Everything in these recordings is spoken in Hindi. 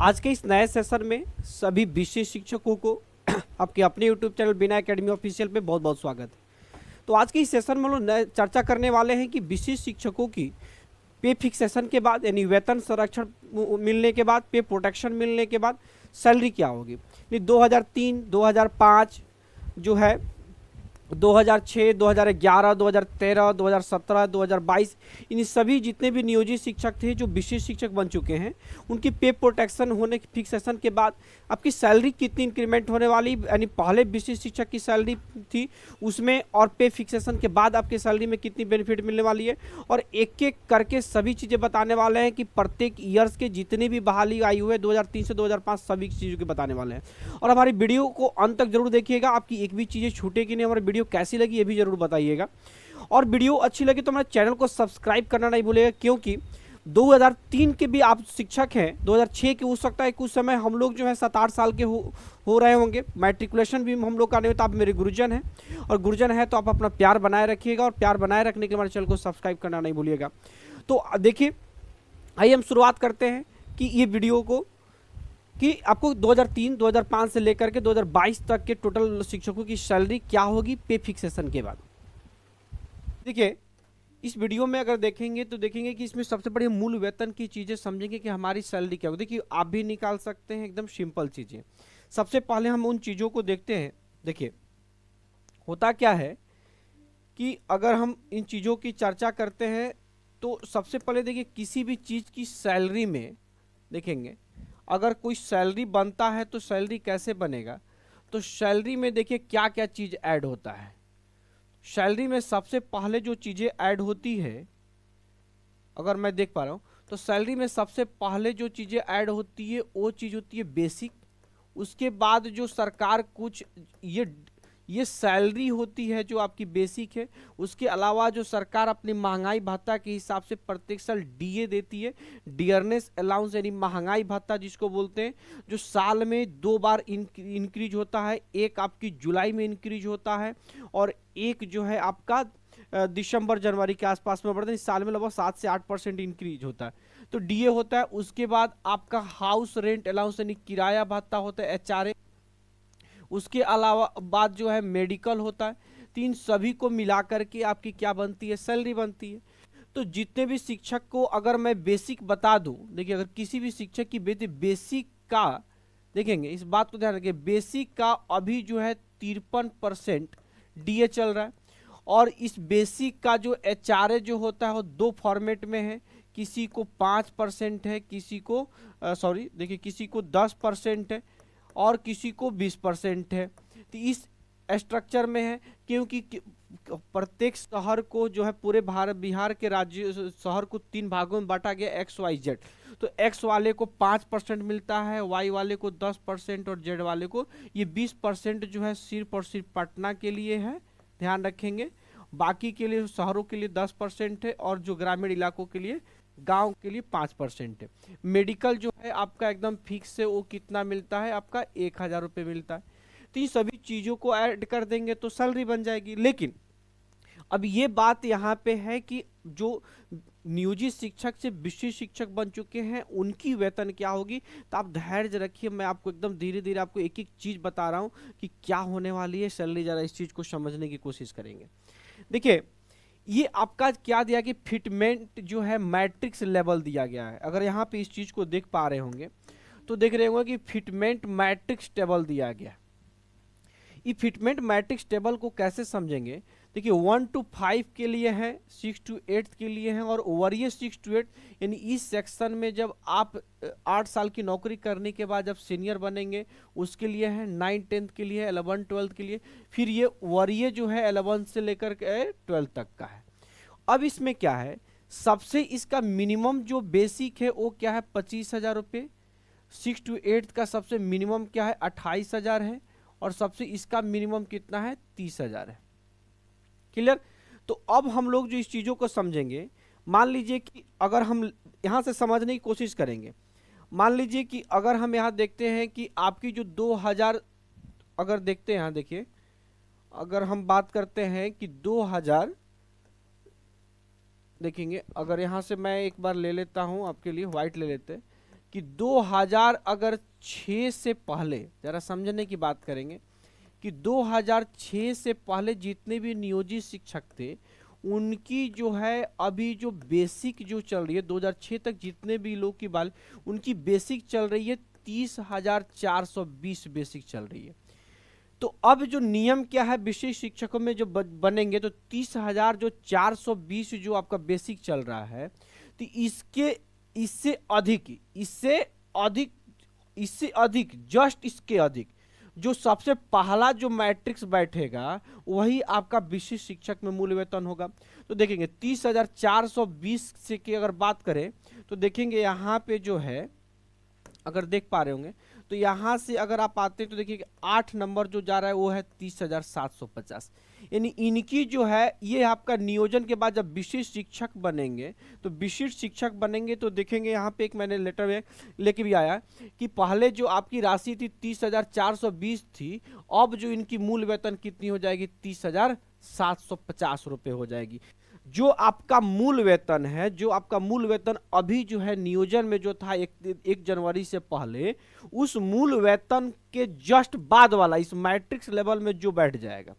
आज के इस नए सेशन में सभी विशेष शिक्षकों को आपके अपने YouTube चैनल बिना एकेडमी ऑफिशियल पे बहुत बहुत स्वागत है। तो आज के इस सेशन में हम लोग नए चर्चा करने वाले हैं कि विशेष शिक्षकों की पे फिक्सेशन के बाद यानी वेतन संरक्षण मिलने के बाद, पे प्रोटेक्शन मिलने के बाद सैलरी क्या होगी। 2003, 2005 जो है 2006, 2011, 2013, 2017, 2022 इन सभी जितने भी नियोजित शिक्षक थे जो विशेष शिक्षक बन चुके हैं, उनकी पे प्रोटेक्शन होने फिक्सेशन के बाद आपकी सैलरी कितनी इंक्रीमेंट होने वाली, यानी पहले विशेष शिक्षक की सैलरी थी उसमें और पे फिक्सेशन के बाद आपकी सैलरी में कितनी बेनिफिट मिलने वाली है, और एक एक करके सभी चीज़ें बताने वाले हैं कि प्रत्येक ईयर्स के जितनी भी बहाली आई हुई है 2003 से 2005 सभी चीज़ों के बताने वाले हैं। और हमारी वीडियो को अंत तक जरूर देखिएगा, आपकी एक भी चीज़ें छूटेगी नहीं। हमारी वीडियो कैसी लगी ये भी जरूर बताइएगा, और वीडियो अच्छी लगी तो हमारे चैनल को सब्सक्राइब करना नहीं भूलिएगा, क्योंकि 2003 के भी आप शिक्षक हैं, 2006 के हो सकता है कुछ समय हम लोग जो है 7-8 साल के हो रहे होंगे, मैट्रिकुलेशन भी हम लोग का नहीं होता। आप मेरे गुरुजन हैं, और गुरुजन है तो आप अपना प्यार बनाए रखिएगा, और प्यार बनाए रखने के लिए हमारे चैनल को सब्सक्राइब करना नहीं भूलिएगा। तो देखिए, आइए हम शुरुआत करते हैं कि ये वीडियो को कि आपको 2003, 2005 से लेकर के 2022 तक के टोटल शिक्षकों की सैलरी क्या होगी पे फिक्सेशन के बाद। देखिए, इस वीडियो में अगर देखेंगे तो देखेंगे कि इसमें सबसे बड़ी मूल वेतन की चीज़ें समझेंगे कि हमारी सैलरी क्या होगी। देखिए, आप भी निकाल सकते हैं, एकदम सिंपल चीज़ें। सबसे पहले हम उन चीज़ों को देखते हैं। देखिए, होता क्या है कि अगर हम इन चीज़ों की चर्चा करते हैं तो सबसे पहले देखिए, किसी भी चीज़ की सैलरी में देखेंगे, अगर कोई सैलरी बनता है तो सैलरी कैसे बनेगा, तो सैलरी में देखिए क्या क्या चीज़ ऐड होता है। सैलरी में सबसे पहले जो चीज़ें ऐड होती है, अगर मैं देख पा रहा हूँ तो सैलरी में सबसे पहले जो चीज़ें ऐड होती है वो चीज़ होती है बेसिक। उसके बाद जो सरकार कुछ ये सैलरी होती है जो आपकी बेसिक है। उसके अलावा जो सरकार अपनी महंगाई भत्ता के हिसाब से प्रत्येक साल डीए देती है, डियरनेस अलाउंस यानी महंगाई भत्ता जिसको बोलते हैं, जो साल में 2 बार इंक्रीज होता है। एक आपकी जुलाई में इंक्रीज होता है और एक जो है आपका दिसंबर जनवरी के आसपास में बढ़ता है। इस साल में लगभग 7 से 8% इंक्रीज होता है, तो डीए होता है। उसके बाद आपका हाउस रेंट अलाउंस यानी किराया भत्ता होता है, एचआरए। उसके अलावा बाद जो है मेडिकल होता है। तो इन सभी को मिलाकर के आपकी क्या बनती है, सैलरी बनती है। तो जितने भी शिक्षक को अगर मैं बेसिक बता दूं, देखिए अगर किसी भी शिक्षक की बेसिक का देखेंगे, इस बात को ध्यान रखिए, बेसिक का अभी जो है 53% डीए चल रहा है। और इस बेसिक का जो एचआरए जो होता है वो 2 फॉर्मेट में है, किसी को 5% है, किसी को देखिए किसी को 10% है और किसी को 20% है। तो इस स्ट्रक्चर में है, क्योंकि प्रत्येक शहर को जो है पूरे बिहार के राज्य शहर को 3 भागों में बांटा गया, XYZ। तो X वाले को 5% मिलता है, Y वाले को 10% और Z वाले को ये 20% जो है सिर्फ और सिर्फ पटना के लिए है, ध्यान रखेंगे। बाकी के लिए शहरों के लिए 10% है, और जो ग्रामीण इलाकों के लिए, गांव के लिए 5% है। मेडिकल जो है आपका एकदम फिक्स है, वो कितना मिलता है आपका 1000 रुपये मिलता है। तो ये सभी चीज़ों को ऐड कर देंगे तो सैलरी बन जाएगी। लेकिन अब ये बात यहाँ पे है कि जो नियोजित शिक्षक से विशेष शिक्षक बन चुके हैं उनकी वेतन क्या होगी। तो आप धैर्य रखिए, मैं आपको एकदम धीरे धीरे आपको एक एक चीज़ बता रहा हूँ कि क्या होने वाली है सैलरी। ज़रा इस चीज़ को समझने की कोशिश करेंगे। देखिए, ये आपका क्या दिया कि फिटमेंट जो है मैट्रिक्स लेवल दिया गया है। अगर यहाँ पे इस चीज़ को देख पा रहे होंगे तो देख रहे होंगे कि फिटमेंट मैट्रिक्स टेबल दिया गया। ये फिटमेंट मैट्रिक्स टेबल को कैसे समझेंगे, देखिए 1 to 5 के लिए है, 6 to 8 के लिए है, और वरीय 6 to 8 यानी इस सेक्शन में जब आप 8 साल की नौकरी करने के बाद जब सीनियर बनेंगे उसके लिए है, 9, 10 के लिए, 11, 12 के लिए, फिर ये वरीय जो है 11 से लेकर के 12 तक का है। अब इसमें क्या है, सबसे इसका मिनिमम जो बेसिक है वो क्या है, 25,000 रुपये। 6 to 8 का सबसे मिनिमम क्या है, 28,000 है, और सबसे इसका मिनिमम कितना है, 30,000 है। क्लियर। तो अब हम लोग जो इस चीज़ों को समझेंगे, मान लीजिए कि अगर हम यहाँ से समझने की कोशिश करेंगे, मान लीजिए कि अगर हम यहाँ देखते हैं कि आपकी जो 2000 अगर देखते हैं, यहाँ देखिए, अगर हम बात करते हैं कि 2000 देखेंगे, अगर यहाँ से मैं एक बार ले लेता हूँ आपके लिए, व्हाइट ले लेते हैं कि 2000 अगर 6 से पहले, जरा समझने की बात करेंगे कि 2006 से पहले जितने भी नियोजित शिक्षक थे उनकी जो है अभी जो बेसिक जो चल रही है 2006 तक जितने भी लोग की बाल उनकी बेसिक चल रही है 30,420 बेसिक चल रही है। तो अब जो नियम क्या है विशेष शिक्षकों में जो बनेंगे तो 30,420 जो आपका बेसिक चल रहा है तो इससे अधिक जस्ट इसके अधिक जो सबसे पहला जो मैट्रिक्स बैठेगा वही आपका विशिष्ट शिक्षक में मूल वेतन होगा। तो देखेंगे 30,420 से की अगर बात करें तो देखेंगे यहाँ पे जो है अगर देख पा रहे होंगे तो यहाँ से अगर आप आते हैं तो देखिए 8 नंबर जो जा रहा है वो है 30,750, यानी इनकी जो है ये आपका नियोजन के बाद जब विशिष्ट शिक्षक बनेंगे तो विशिष्ट शिक्षक बनेंगे तो देखेंगे यहाँ पे एक मैंने लेटर में लेके भी आया कि पहले जो आपकी राशि थी 30,420 थी, अब जो इनकी मूल वेतन कितनी हो जाएगी 30,750 रुपये हो जाएगी। जो आपका मूल वेतन है, जो आपका मूल वेतन अभी जो है नियोजन में जो था 1 जनवरी से पहले, उस मूल वेतन के जस्ट बाद वाला इस मैट्रिक्स लेवल में जो बैठ जाएगा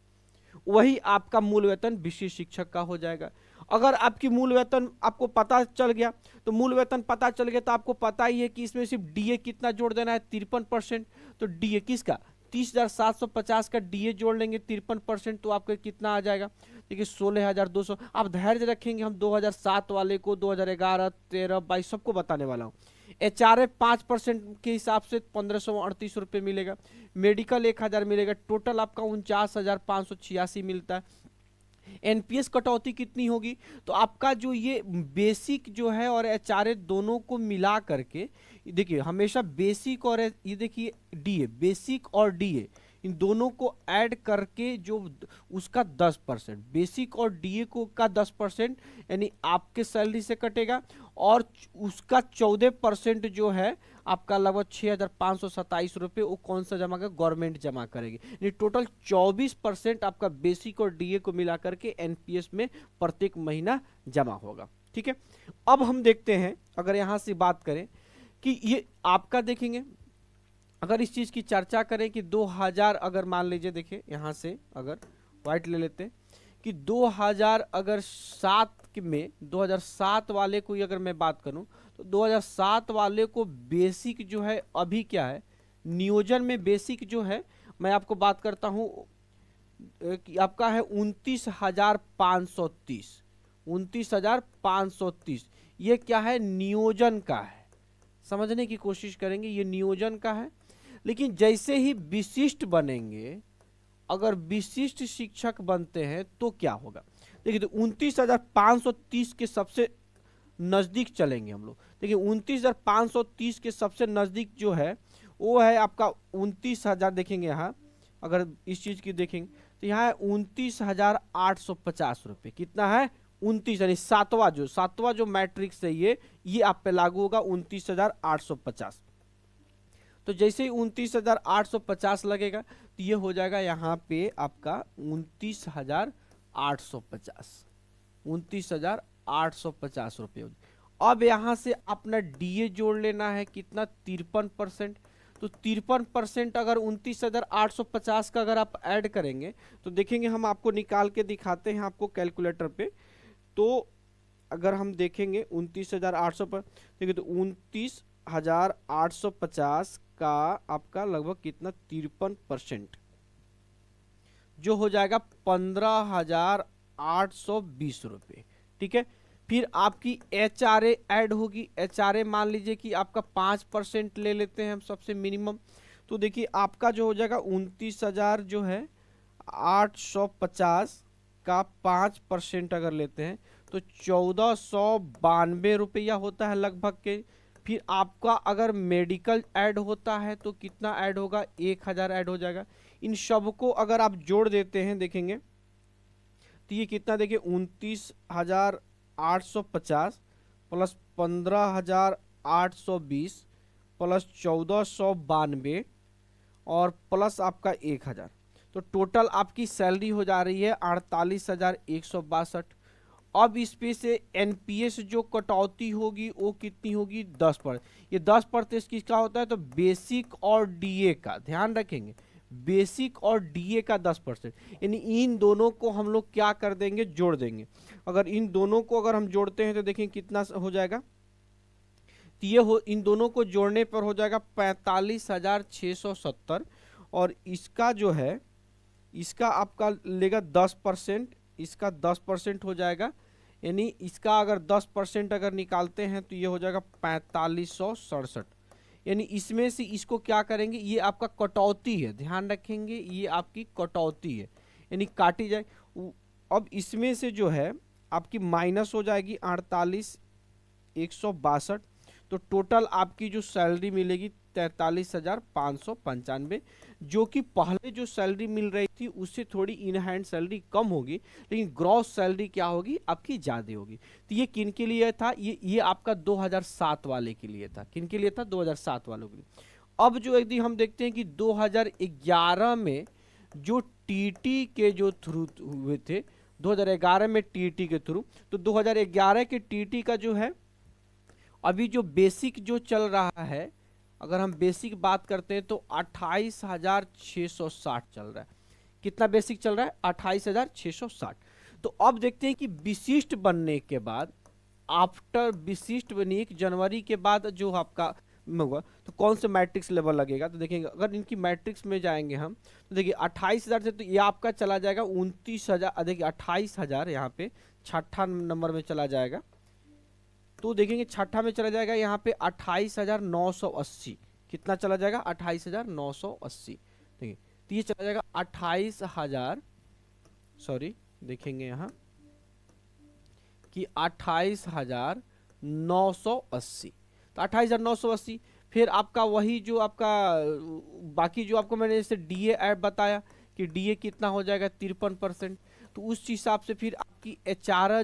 वही आपका मूल वेतन विशिष्ट शिक्षक का हो जाएगा। अगर आपकी मूल वेतन आपको पता चल गया तो मूल वेतन पता चल गया तो आपको पता ही है कि इसमें सिर्फ डीए कितना जोड़ देना है 53%। तो डीए किसका 30,750 का डीए जोड़ लेंगे 53%, तो आपका कितना आ जाएगा देखिए 16,200। आप धैर्य रखेंगे, हम 2007 वाले को 2011, 13, 22 सबको बताने वाला हूँ। एचआरए 5% के हिसाब से 1538 रुपये मिलेगा, मेडिकल 1000 मिलेगा, टोटल आपका 49,586 मिलता है। एनपीएस कटौती कितनी होगी तो आपका जो ये बेसिक जो है और एचआरए दोनों को मिला करके देखिए हमेशा बेसिक और ये देखिए डीए, बेसिक और डीए इन दोनों को ऐड करके जो उसका 10%, बेसिक और डीए को का 10% यानी आपके सैलरी से कटेगा और उसका 14% जो है आपका लगभग 6,527 रुपये वो कौन सा जमा करेगा गवर्नमेंट जमा करेगी, यानी टोटल 24% आपका बेसिक और डीए को मिला करके एनपीएस में प्रत्येक महीना जमा होगा। ठीक है, अब हम देखते हैं अगर यहां से बात करें कि ये आपका देखेंगे अगर इस चीज की चर्चा करें कि 2000 अगर मान लीजिए देखिए यहां से अगर वाइट ले लेते हैं कि 2000 अगर 7 में 2007 वाले को अगर मैं बात करूं तो 2007 वाले को बेसिक जो है अभी क्या है नियोजन में बेसिक जो है मैं आपको बात करता हूं कि आपका है 29,530, 29,530 ये क्या है नियोजन का है, समझने की कोशिश करेंगे ये नियोजन का है। लेकिन जैसे ही विशिष्ट बनेंगे अगर विशिष्ट शिक्षक बनते हैं तो क्या होगा देखिए तो 29,530 के सबसे नजदीक चलेंगे हम लोग। देखिए 29,530 के सबसे नजदीक जो है वो है आपका 29,000 देखेंगे यहाँ अगर इस चीज की देखेंगे तो यहाँ है 29,850 रुपये, कितना है 29 यानी सातवां जो मैट्रिक्स है ये आप पे लागू होगा 29,850। तो जैसे ही 29,850 लगेगा तो ये हो जाएगा यहाँ पे आपका 29,850 रुपये। अब यहाँ से अपना डीए जोड़ लेना है कितना 53%, तो 53% अगर 29,850 का अगर आप ऐड करेंगे तो देखेंगे हम आपको निकाल के दिखाते हैं आपको कैलकुलेटर पे। तो अगर हम देखेंगे 29,800 पर देखिए तो 29,850 का आपका लगभग कितना 53% जो हो जाएगा 15,820 रुपये। ठीक है, फिर आपकी एचआरए ऐड होगी, एचआरए मान लीजिए कि आपका 5% ले लेते हैं हम सबसे मिनिमम, तो देखिए आपका जो हो जाएगा 29,000 जो है 850 का 5% अगर लेते हैं तो 1,492 रुपया होता है लगभग के। फिर आपका अगर मेडिकल ऐड होता है तो कितना ऐड होगा 1,000 ऐड हो जाएगा। इन सबको अगर आप जोड़ देते हैं देखेंगे तो ये कितना देखिए 29,850 प्लस 15,820 प्लस 1,492 और प्लस आपका 1,000, तो टोटल आपकी सैलरी हो जा रही है 48,162। अब इस पे से एनपीएस जो कटौती होगी वो कितनी होगी 10%। ये 10% किसका होता है तो बेसिक और डीए का, ध्यान रखेंगे बेसिक और डीए का 10%, यानी इन दोनों को हम लोग क्या कर देंगे जोड़ देंगे। अगर इन दोनों को अगर हम जोड़ते हैं तो देखें कितना हो जाएगा, तो ये हो इन दोनों को जोड़ने पर हो जाएगा 45,670 और इसका जो है इसका आपका लेगा 10%, इसका 10% हो जाएगा, यानी इसका अगर 10% अगर निकालते हैं तो ये हो जाएगा 4567, यानी इसमें से इसको क्या करेंगे, ये आपका कटौती है, ध्यान रखेंगे ये आपकी कटौती है, यानी काटी जाए। अब इसमें से जो है आपकी माइनस हो जाएगी 48,162, तो टोटल आपकी जो सैलरी मिलेगी 43,595, जो कि पहले जो सैलरी मिल रही थी उससे थोड़ी इन हैंड सैलरी कम होगी, लेकिन ग्रॉस सैलरी क्या होगी आपकी ज़्यादा होगी। तो ये किन के लिए था, ये आपका 2007 वाले के लिए था, किन के लिए था 2007 वालों के लिए। अब जो यदि हम देखते हैं कि 2011 में जो टीटी के जो थ्रू हुए थे, 2011 में टीटी के थ्रू, तो 2011 के टीटी का जो है अभी जो बेसिक जो चल रहा है, अगर हम बेसिक बात करते हैं तो 28,660 चल रहा है। कितना बेसिक चल रहा है 28,660। तो अब देखते हैं कि विशिष्ट बनने के बाद, आफ्टर विशिष्ट बनी 1 जनवरी के बाद जो आपका होगा तो कौन से मैट्रिक्स लेवल लगेगा, तो देखेंगे अगर इनकी मैट्रिक्स में जाएंगे हम तो देखिए 28,000 से तो ये आपका चला जाएगा 29,000, देखिए 28,000 यहाँ पे छठा नंबर में चला जाएगा, तो देखेंगे छठा में चला जाएगा यहाँ पे 28,980, कितना चला जाएगा 28,980, देखिए तो ये चला जाएगा 28,000, सॉरी देखेंगे यहाँ कि 28,980, तो 28,980। फिर आपका वही जो आपका बाकी जो आपको मैंने जैसे डीए ऐड बताया कि डीए कितना हो जाएगा 53%, तो उस हिसाब से फिर आपकी एचआरए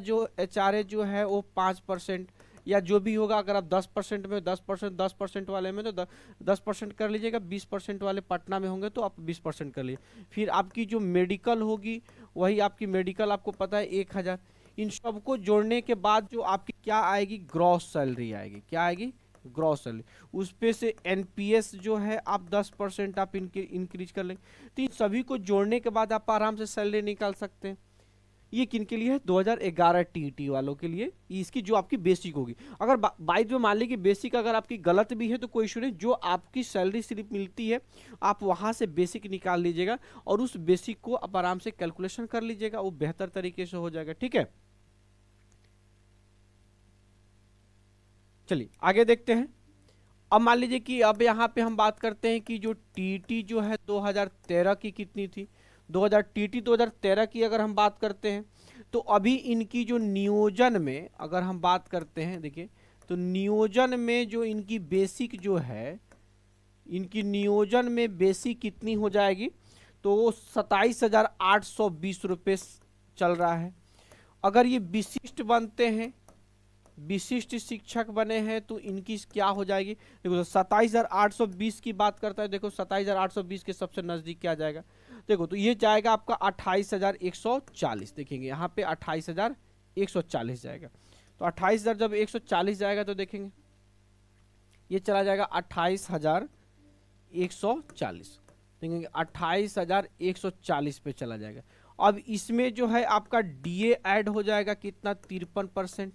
जो है वो 5% या जो भी होगा, अगर आप 10% में 10% वाले में तो 10% कर लीजिएगा, 20% वाले पटना में होंगे तो आप 20% कर लीजिए। फिर आपकी जो मेडिकल होगी वही आपकी मेडिकल आपको पता है 1,000, इन सबको जोड़ने के बाद जो आपकी क्या आएगी ग्रॉस सैलरी आएगी, क्या आएगी ग्रॉस सैलरी, उस पे से एनपीएस जो है आप 10% आप इंक्रीज कर लेंगे, तो इन सभी को जोड़ने के बाद आप आराम से सैलरी निकाल सकते हैं। ये किन के लिए है 2011 टीटी वालों के लिए, इसकी जो आपकी बेसिक होगी। अगर बाई जो मान ली कि बेसिक अगर आपकी गलत भी है तो कोई इशू नहीं, जो आपकी सैलरी स्लिप मिलती है आप वहां से बेसिक निकाल लीजिएगा और उस बेसिक को आप आराम से कैलकुलेशन कर लीजिएगा, वो बेहतर तरीके से हो जाएगा, ठीक है। चलिए आगे देखते हैं। अब मान लीजिए कि अब यहाँ पे हम बात करते हैं कि जो टीटी जो है 2013 की कितनी थी, 2013 की अगर हम बात करते हैं तो अभी इनकी जो नियोजन में अगर हम बात करते हैं, देखिए तो नियोजन में जो इनकी बेसिक जो है, इनकी नियोजन में बेसिक कितनी हो जाएगी तो 27,820 रुपये चल रहा है। अगर ये विशिष्ट बनते हैं, विशिष्ट शिक्षक बने हैं तो इनकी क्या हो जाएगी, देखो 27,820 की बात करता है, देखो 27,820 के सबसे नजदीक क्या जाएगा, देखो तो ये जाएगा आपका 28,140, देखेंगे यहाँ पे 28,140 जाएगा, तो 28,000 जब 140 जाएगा तो देखेंगे ये चला जाएगा 28,140, देखेंगे 28,140 पे चला जाएगा। अब इसमें जो है आपका डीए ऐड हो जाएगा कितना 53%,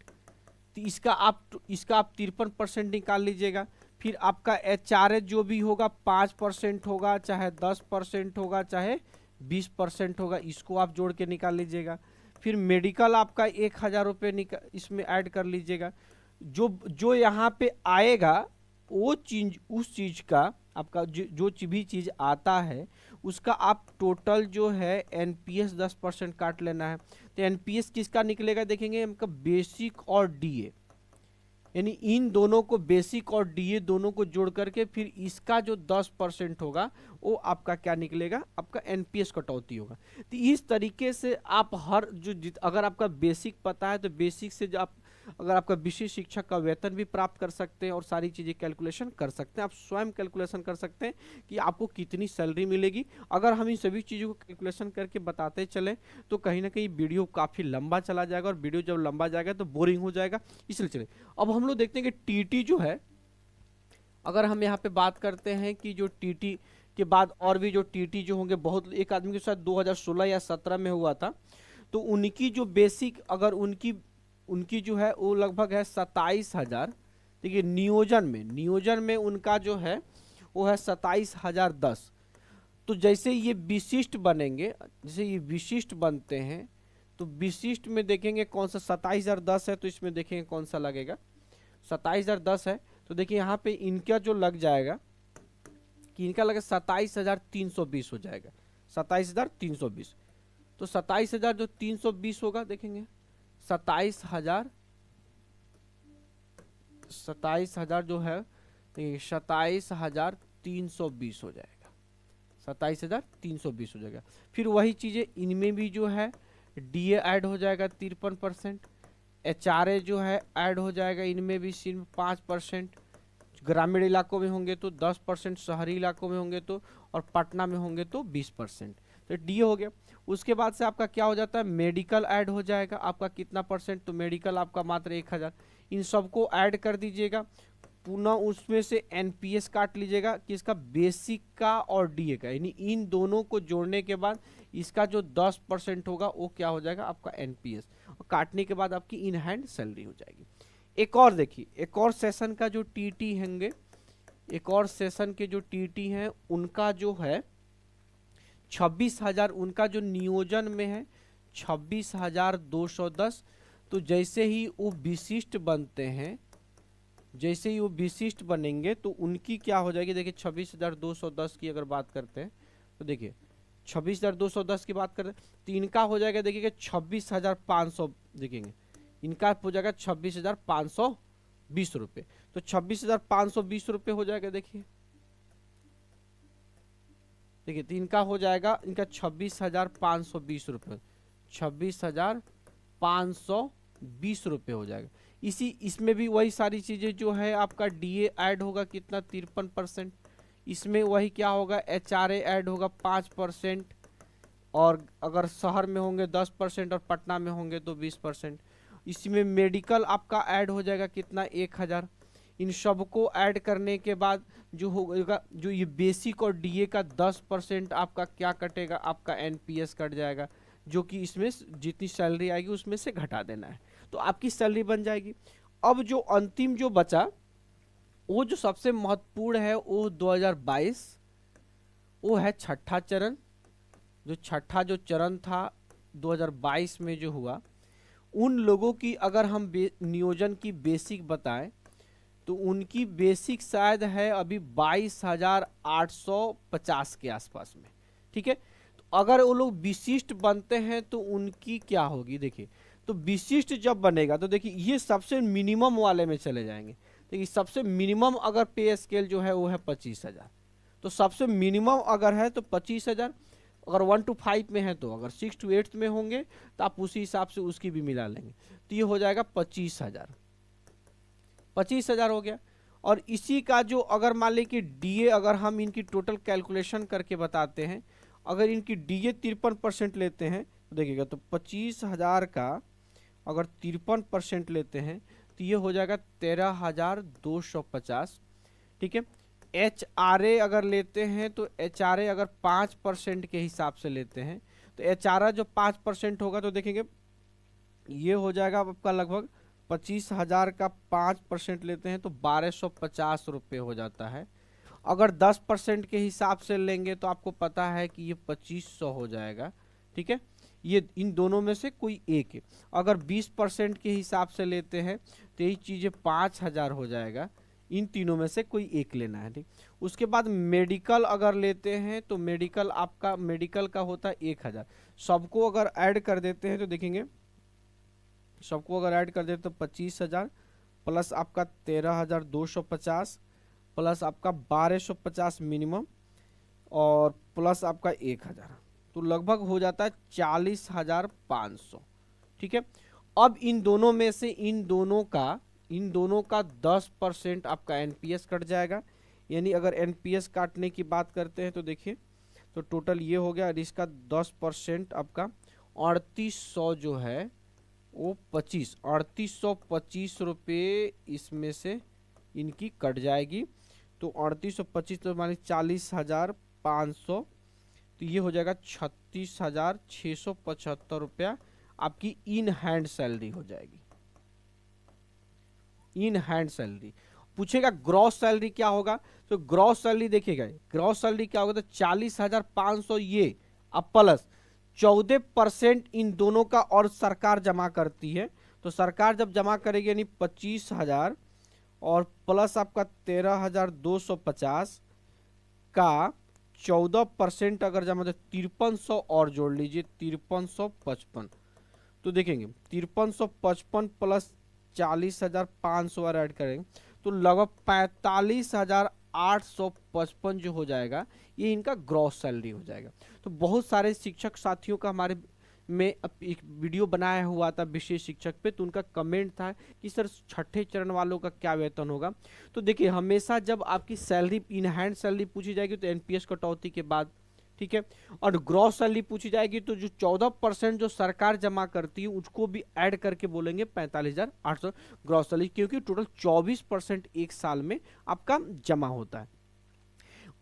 तो इसका आप 53% निकाल लीजिएगा। फिर आपका एचआरए जो भी होगा 5% होगा, चाहे 10% होगा, चाहे 20% होगा, इसको आप जोड़ के निकाल लीजिएगा। फिर मेडिकल आपका 1,000 रुपये इसमें ऐड कर लीजिएगा। जो यहाँ पे आएगा वो चीज, उस चीज़ का आपका जो भी चीज़ आता है उसका आप टोटल जो है एनपीएस 10% काट लेना है। तो एनपीएस किसका निकलेगा देखेंगे हमका बेसिक और डीए, यानी इन दोनों को बेसिक और डीए दोनों को जोड़ करके फिर इसका जो 10% होगा वो आपका क्या निकलेगा, आपका एनपीएस कटौती होगा। तो इस तरीके से आप हर जो अगर आपका बेसिक पता है तो बेसिक से जो आप अगर आपका विशेष शिक्षक का वेतन भी प्राप्त कर सकते हैं और सारी चीज़ें कैलकुलेशन कर सकते हैं। आप स्वयं कैलकुलेशन कर सकते हैं कि आपको कितनी सैलरी मिलेगी। अगर हम इन सभी चीज़ों को कैलकुलेशन करके बताते चलें तो कहीं ना कहीं वीडियो काफ़ी लंबा चला जाएगा, और वीडियो जब लंबा जाएगा तो बोरिंग हो जाएगा, इसलिए चले। अब हम लोग देखते हैं कि टीटी जो है, अगर हम यहाँ पे बात करते हैं कि जो टीटी के बाद और भी जो टीटी जो होंगे, बहुत एक आदमी के साथ 2016 या 17 में हुआ था, तो उनकी जो बेसिक अगर उनकी उनकी जो है वो लगभग है 27,000। देखिए नियोजन में उनका जो है वो है 27,010। तो जैसे ये विशिष्ट बनेंगे, जैसे ये विशिष्ट बनते हैं, तो विशिष्ट में देखेंगे कौन सा 27,010 है, तो इसमें देखेंगे कौन सा लगेगा। 27,010 है तो देखिए यहाँ पे इनका जो लग जाएगा कि इनका लगे 27,320 हो जाएगा, 27,320। तो 27,000 जो 320 होगा, देखेंगे 27,000 जो है, देखिए 27,320 हो जाएगा, 27,320 हो जाएगा। फिर वही चीज़ें इनमें भी जो है डीए ऐड हो जाएगा 53%, एचआरए जो है ऐड हो जाएगा इनमें भी सिर्फ 5%। ग्रामीण इलाकों में होंगे तो 10%, शहरी इलाकों में होंगे तो, और पटना में होंगे तो 20%। तो डीए हो गया। उसके बाद से आपका क्या हो जाता है, मेडिकल ऐड हो जाएगा आपका कितना परसेंट, तो मेडिकल आपका मात्र 1,000। इन सबको ऐड कर दीजिएगा, पुनः उसमें से एनपीएस काट लीजिएगा, किसका, बेसिक का और डीए का, यानी इन दोनों को जोड़ने के बाद इसका जो 10% होगा वो क्या हो जाएगा आपका एनपीएस, और काटने के बाद आपकी इन हैंड सैलरी हो जाएगी। एक और देखिए, एक और सेशन का जो टीटी होंगे, एक और सेशन के जो टीटी हैं उनका जो है 26,000, उनका जो नियोजन में है 26,210। तो जैसे ही वो विशिष्ट बनते हैं, जैसे ही वो विशिष्ट बनेंगे तो उनकी क्या हो जाएगी, देखिए 26,210 की अगर बात करते हैं तो देखिए 26,210 की बात करते हैं तो इनका हो जाएगा, देखिए 26,500, देखेंगे इनका हो जाएगा 26,520 रुपये। तो 26,520 रुपये हो जाएगा, देखिए तो इनका हो जाएगा, इनका 26,520 रुपये, 26,520 रुपये हो जाएगा। इसमें भी वही सारी चीज़ें जो है, आपका डीए ऐड होगा कितना, 53%। इसमें वही क्या होगा, एचआरए ऐड होगा 5%, और अगर शहर में होंगे 10% और पटना में होंगे तो 20%। इसमें मेडिकल आपका ऐड हो जाएगा कितना, 1,000। इन सबको ऐड करने के बाद जो होगा, जो ये बेसिक और डीए का 10% आपका क्या कटेगा, आपका एनपीएस कट जाएगा, जो कि इसमें जितनी सैलरी आएगी उसमें से घटा देना है, तो आपकी सैलरी बन जाएगी। अब जो अंतिम जो बचा, वो जो सबसे महत्वपूर्ण है, वो 2022, वो है छठा चरण। जो छठा जो चरण था 2022 में जो हुआ, उन लोगों की अगर हम नियोजन की बेसिक बताएं तो उनकी बेसिक शायद है अभी 22,850 के आसपास में, ठीक है। तो अगर वो लोग विशिष्ट बनते हैं तो उनकी क्या होगी, देखिए तो विशिष्ट जब बनेगा तो देखिए ये सबसे मिनिमम वाले में चले जाएंगे। देखिए सबसे मिनिमम अगर पे स्केल जो है वो है 25,000, तो सबसे मिनिमम अगर है तो 25,000। अगर 1 to 5 में है तो, अगर 6 to 8 में होंगे तो आप उसी हिसाब से उसकी भी मिला लेंगे, तो ये हो जाएगा 25,000 हो गया। और इसी का जो अगर मान लें कि डीए, अगर हम इनकी टोटल कैलकुलेशन करके बताते हैं, अगर इनकी डीए 53% लेते हैं तो देखिएगा, तो 25,000 का अगर 53% लेते हैं तो ये हो जाएगा 13,250, ठीक है। एचआरए अगर लेते हैं तो एचआरए अगर 5% के हिसाब से लेते हैं तो एचआरए जो 5% होगा तो देखेंगे ये हो जाएगा आपका लगभग 25,000 का 5% लेते हैं तो 1,250 रुपये हो जाता है। अगर 10% के हिसाब से लेंगे तो आपको पता है कि ये 2,500 हो जाएगा, ठीक है। ये इन दोनों में से कोई एक है। अगर 20% के हिसाब से लेते हैं तो यही चीज़ें 5,000 हो जाएगा। इन तीनों में से कोई एक लेना है, ठीक। उसके बाद मेडिकल अगर लेते हैं तो मेडिकल आपका, मेडिकल का होता है 1,000। सबको अगर ऐड कर देते हैं तो देखेंगे, सबको अगर ऐड कर देते तो 25,000 प्लस आपका 13,250 प्लस आपका 1,250 मिनिमम और प्लस आपका 1,000, तो लगभग हो जाता है 40,500, ठीक है। अब इन दोनों में से इन दोनों का 10% आपका एनपीएस कट जाएगा। यानी अगर एनपीएस काटने की बात करते हैं तो देखिए, तो टोटल ये हो गया, और इसका 10% आपका 3800 जो है वो 3825 रुपये इसमें से इनकी कट जाएगी। तो 3825 तो मानी 40,500, तो ये हो जाएगा 36,675 रुपया आपकी इन हैंड सैलरी हो जाएगी। इन हैंड सैलरी पूछेगा ग्रॉस सैलरी क्या होगा, तो ग्रॉस सैलरी देखिएगा, ग्रॉस सैलरी क्या होगा, तो 40,500 ये अब प्लस 14% इन दोनों का और सरकार जमा करती है। तो सरकार जब जमा करेगी यानी 25,000 और प्लस आपका 13,250 का 14% अगर जमा, तो 5300 और जोड़ लीजिए, 5355। तो देखेंगे 5355 प्लस 40,500 और ऐड करेंगे तो लगभग 45,855 जो हो जाएगा, ये इनका ग्रॉस सैलरी हो जाएगा। तो बहुत सारे शिक्षक साथियों का हमारे में एक वीडियो बनाया हुआ था विशेष शिक्षक पे, तो उनका कमेंट था कि सर छठे चरण वालों का क्या वेतन होगा। तो देखिए, हमेशा जब आपकी सैलरी इन हैंड सैलरी पूछी जाएगी तो एनपीएस कटौती के बाद, ठीक है, और ग्रॉस सैलरी पूछी जाएगी तो जो 14% जो सरकार जमा करती है उसको भी ऐड करके बोलेंगे 45,800 ग्रॉस सैलरी, क्योंकि टोटल 24% एक साल में आपका जमा होता है।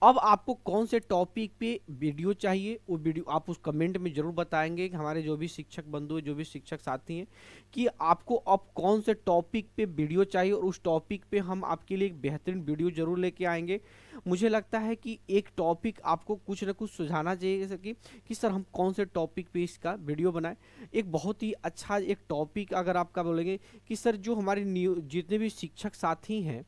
अब आपको कौन से टॉपिक पे वीडियो चाहिए, वो वीडियो आप उस कमेंट में जरूर बताएंगे कि हमारे जो भी शिक्षक बंधु जो भी शिक्षक साथी हैं कि आपको अब कौन से टॉपिक पे वीडियो चाहिए, और उस टॉपिक पे हम आपके लिए एक बेहतरीन वीडियो जरूर लेके आएंगे। मुझे लगता है कि एक टॉपिक आपको कुछ ना कुछ सुझाना चाहिए, जैसे कि सर हम कौन से टॉपिक पे इसका वीडियो बनाएं। एक बहुत ही अच्छा एक टॉपिक अगर आपका बोलेंगे कि सर जो हमारे जितने भी शिक्षक साथी हैं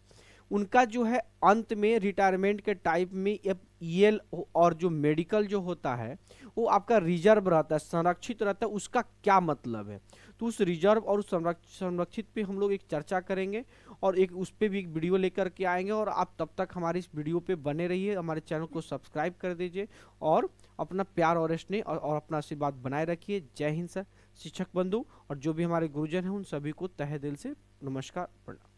उनका जो है अंत में रिटायरमेंट के टाइप में ईएल और जो मेडिकल जो होता है वो आपका रिजर्व रहता है, संरक्षित रहता है, उसका क्या मतलब है। तो उस रिजर्व और उस संरक्षित पे हम लोग एक चर्चा करेंगे और एक उस पर भी एक वीडियो लेकर के आएंगे। और आप तब तक हमारे इस वीडियो पे बने रहिए, हमारे चैनल को सब्सक्राइब कर दीजिए और अपना प्यार और स्नेह और अपना आशीर्वाद बनाए रखिए। जय हिंद सर, शिक्षक बंधु और जो भी हमारे गुरुजन हैं उन सभी को तहे दिल से नमस्कार, प्रणाम।